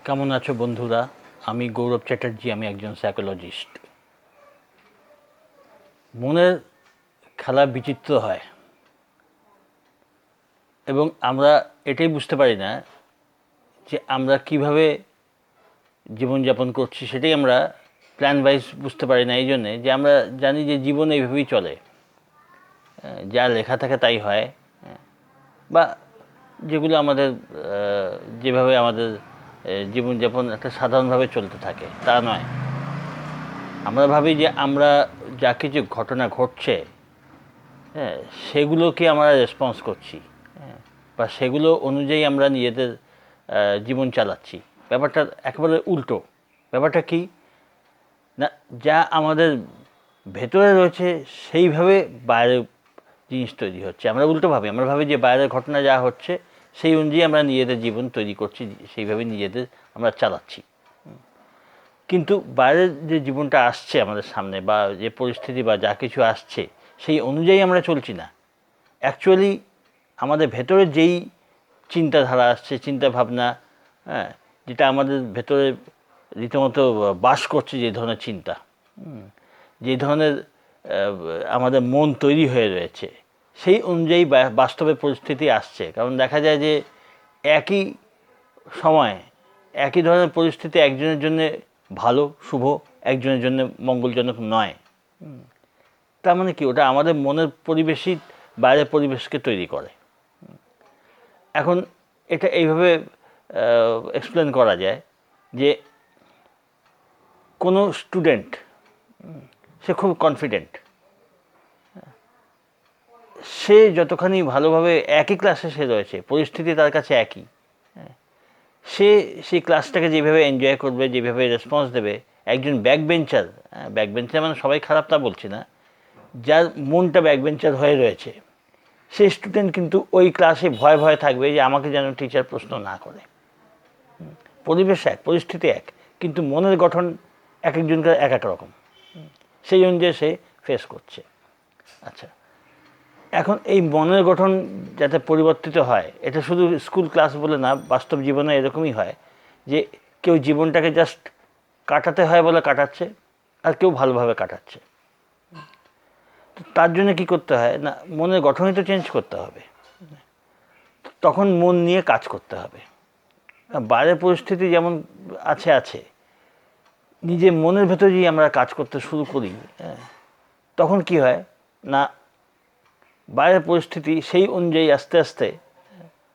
কেমন আছো বন্ধুরা? আমি গৌরব চ্যাটার্জি, আমি একজন সাইকোলজিস্ট। মনের খেলা বিচিত্র হয় এবং আমরা এটাই বুঝতে পারি না যে আমরা কিভাবে জীবনযাপন করছি, সেটাই আমরা প্ল্যান ওয়াইজ বুঝতে পারি না। এই জন্যে যে আমরা জানি যে জীবন এইভাবেই চলে, যা লেখা থাকে তাই হয়, বা যেগুলো আমাদের যেভাবে আমাদের জীবনযাপন একটা সাধারণভাবে চলতে থাকে তা নয়। আমরা ভাবি যে আমরা যা কিছু ঘটনা ঘটছে, হ্যাঁ, সেগুলোকে আমরা রেসপন্স করছি, হ্যাঁ, বা সেগুলো অনুযায়ী আমরা নিজেদের জীবন চালাচ্ছি। ব্যাপারটা একেবারে উল্টো। ব্যাপারটা কি না, যা আমাদের ভেতরে রয়েছে সেইভাবে বাইরের জিনিস তৈরি হচ্ছে। আমরা উল্টো ভাবি, আমরা ভাবি যে বাইরের ঘটনা যা হচ্ছে সেই অনুযায়ী আমরা নিজেদের জীবন তৈরি করছি, সেইভাবে নিজেদের আমরা চালাচ্ছি। কিন্তু বাইরের যে জীবনটা আসছে আমাদের সামনে, বা যে পরিস্থিতি বা যা কিছু আসছে, সেই অনুযায়ী আমরা চলছি না। অ্যাকচুয়ালি আমাদের ভেতরে যেই চিন্তাধারা আসছে, চিন্তাভাবনা, হ্যাঁ, যেটা আমাদের ভেতরে রীতিমতো বাস করছে, যে ধরনের চিন্তা, যে ধরনের আমাদের মন তৈরি হয়ে রয়েছে, সেই অনুযায়ী বাস্তবে পরিস্থিতি আসছে। কারণ দেখা যায় যে একই সময় একই ধরনের পরিস্থিতি একজনের জন্য ভালো, শুভ, একজনের জন্য মঙ্গলজনক নয়। তার মানে কি, ওটা আমাদের মনের পরিবেশই বাইরের পরিবেশকে তৈরি করে। এখন এটা এইভাবে এক্সপ্লেন করা যায় যে কোনো স্টুডেন্ট, সে খুব কনফিডেন্ট, সে যতখানি ভালোভাবে একই ক্লাসে সে রয়েছে, পরিস্থিতি তার কাছে একই, সে সেই ক্লাসটাকে যেভাবে এনজয় করবে, যেভাবে রেসপন্স দেবে, একজন ব্যাক বেঞ্চার, ব্যাক বেঞ্চার মানে সবাই খারাপ তা বলছি না, যার মনটা ব্যাক বেঞ্চার হয়ে রয়েছে, সেই স্টুডেন্ট কিন্তু ওই ক্লাসে ভয়ে ভয়ে থাকবে যে আমাকে যেন টিচার প্রশ্ন না করে। পরিবেশ এক, পরিস্থিতি এক, কিন্তু মনের গঠন এক একজনকার এক এক রকম, সেই অনুযায়ী সে ফেস করছে। আচ্ছা, এখন এই মনের গঠন যাতে পরিবর্তিত হয়, এটা শুধু স্কুল ক্লাস বলে না, বাস্তব জীবনে এরকমই হয় যে কেউ জীবনটাকে জাস্ট কাটাতে হয় বলে কাটাচ্ছে, আর কেউ ভালোভাবে কাটাচ্ছে। তার জন্য কি করতে হয় না, মনের গঠনই তো চেঞ্জ করতে হবে। তখন মন নিয়ে কাজ করতে হবে। বাইরের পরিস্থিতি যেমন আছে আছে, নিজের মনের ভেতর যদি আমরা কাজ করতে শুরু করি, তখন কি হয় না, বাইরের পরিস্থিতি সেই অনুযায়ী আস্তে আস্তে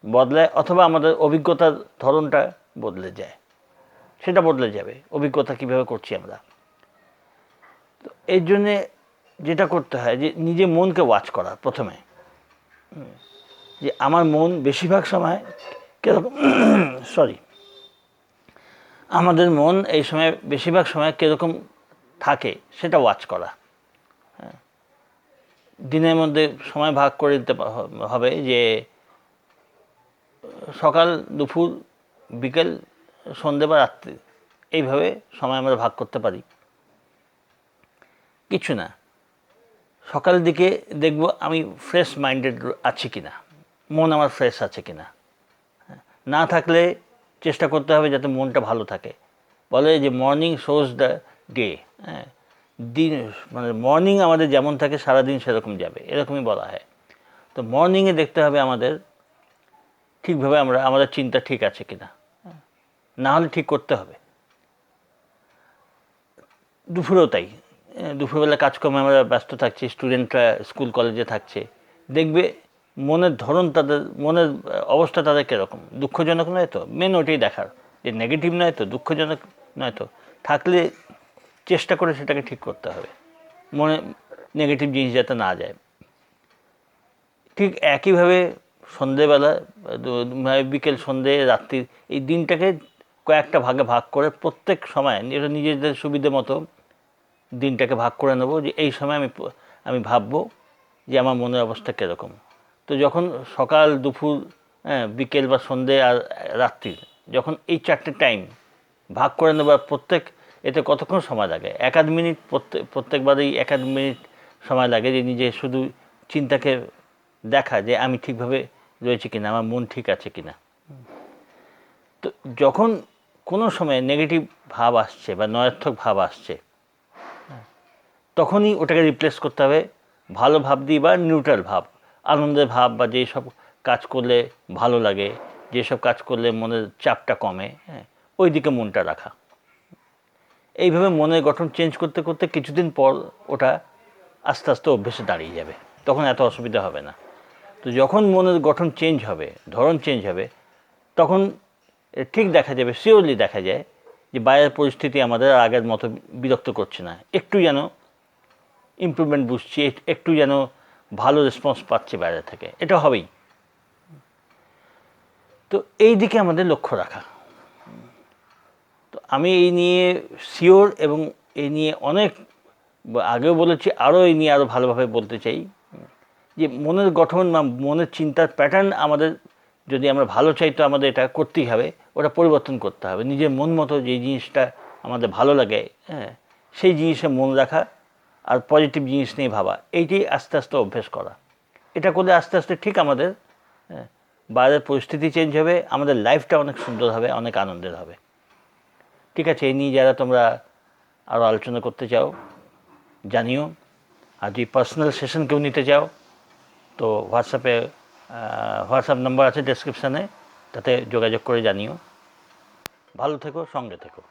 বদলায়, অথবা আমাদের অভিজ্ঞতার ধরনটা বদলে যায়, সেটা বদলে যাবে। অভিজ্ঞতা কীভাবে করছি আমরা, তো এর জন্যে যেটা করতে হয় যে নিজে মনকে ওয়াচ করা প্রথমে, যে আমার মন বেশিরভাগ সময় কীরকম, সরি, আমাদের মন এই সময় বেশিরভাগ সময় কীরকম থাকে সেটা ওয়াচ করা। দিনের মধ্যে সময় ভাগ করে দিতে হবে, যে সকাল, দুপুর, বিকেল, সন্ধে বা রাত্রি, এইভাবে সময় আমরা ভাগ করতে পারি। কিছু না, সকালের দিকে দেখব আমি ফ্রেশ মাইন্ডেড আছি কি না, মন আমার ফ্রেশ আছে কি না। না থাকলে চেষ্টা করতে হবে যাতে মনটা ভালো থাকে। বলে যে মর্নিং শোজ দ্য ডে, দিন মানে মর্নিং আমাদের যেমন থাকে সারাদিন সেরকম যাবে, এরকমই বলা হয়। তো মর্নিংয়ে দেখতে হবে আমাদের ঠিকভাবে আমাদের চিন্তা ঠিক আছে কিনা, না হলে ঠিক করতে হবে। দুপুরেও তাই, দুপুরবেলা কাজকর্মে আমরা ব্যস্ত থাকছি, স্টুডেন্টরা স্কুল কলেজে থাকছে, দেখবে মনের ধরন, তাদের মনের অবস্থা তাদের কীরকম, দুঃখজনক নয় তো, মেন ওটাই দেখার, যে নেগেটিভ নয় তো, দুঃখজনক নয় তো, থাকলে চেষ্টা করে সেটাকে ঠিক করতে হবে, মনে নেগেটিভ জিনিস যাতে না যায়। ঠিক একইভাবে সন্ধেবেলা, বিকেল, সন্ধে, রাত্রি, এই দিনটাকে কয়েকটা ভাগে ভাগ করে প্রত্যেক সময় নিজেদের সুবিধে মতো দিনটাকে ভাগ করে নেব, যে এই সময় আমি ভাববো যে আমার মনের অবস্থা কীরকম। তো যখন সকাল, দুপুর, বিকেল বা সন্ধে আর রাত্রি, যখন এই চারটে টাইম ভাগ করে নেব, এতে কতক্ষণ সময় লাগে, এক আধ মিনিট, প্রত্যেকবারেই এক আধ মিনিট সময় লাগে, যে নিজে শুধু চিন্তাকে দেখা যে আমি ঠিকভাবে রয়েছি কিনা, আমার মন ঠিক আছে কিনা। তো যখন কোনো সময় নেগেটিভ ভাব আসছে বা নয়ার্থক ভাব আসছে, তখনই ওটাকে রিপ্লেস করতে হবে ভালো ভাব দিয়ে বা নিউট্রাল ভাব, আনন্দের ভাব, বা যেসব কাজ করলে ভালো লাগে, যেসব কাজ করলে মনের চাপটা কমে, হ্যাঁ, ওই দিকে মনটা রাখা। এইভাবে মনের গঠন চেঞ্জ করতে করতে কিছুদিন পর ওটা আস্তে আস্তে অভ্যেসে দাঁড়িয়ে যাবে, তখন এত অসুবিধা হবে না। তো যখন মনের গঠন চেঞ্জ হবে, ধরন চেঞ্জ হবে, তখন ঠিক দেখা যাবে, শিওরলি দেখা যায় যে বাইরের পরিস্থিতি আমাদের আগের মতো বিরক্ত করছে না, একটু যেন ইমপ্রুভমেন্ট বুঝছি, একটু যেন ভালো রেসপন্স পাচ্ছি বাইরে থেকে, এটা হবেই। তো এই দিকে আমাদের লক্ষ্য রাখা। তো আমি এই নিয়ে শিওর, এবং এই নিয়ে অনেক আগেও বলেছি, আরও এই নিয়ে আরও ভালোভাবে বলতে চাই যে মনের গঠন বা মনের চিন্তার প্যাটার্ন আমাদের, যদি আমরা ভালো চাই তো আমাদের এটা করতেই হবে, ওটা পরিবর্তন করতে হবে। নিজের মন মতো যে জিনিসটা আমাদের ভালো লাগে, হ্যাঁ, সেই জিনিসে মন রাখা আর পজিটিভ জিনিস নিয়ে ভাবা, এইটি আস্তে আস্তে অভ্যেস করা। এটা করলে আস্তে আস্তে ঠিক আমাদের বাইরের পরিস্থিতি চেঞ্জ হবে, আমাদের লাইফটা অনেক সুন্দর হবে, অনেক আনন্দের হবে। ঠিক আছে, এই নিয়ে যারা তোমরা আরও আলোচনা করতে চাও জানিও, আর যদি পার্সোনাল সেশন কেউ নিতে চাও তো হোয়াটসঅ্যাপ নাম্বার আছে ডেসক্রিপশানে, তাতে যোগাযোগ করে জানিও। ভালো থেকো, সঙ্গে থেকো।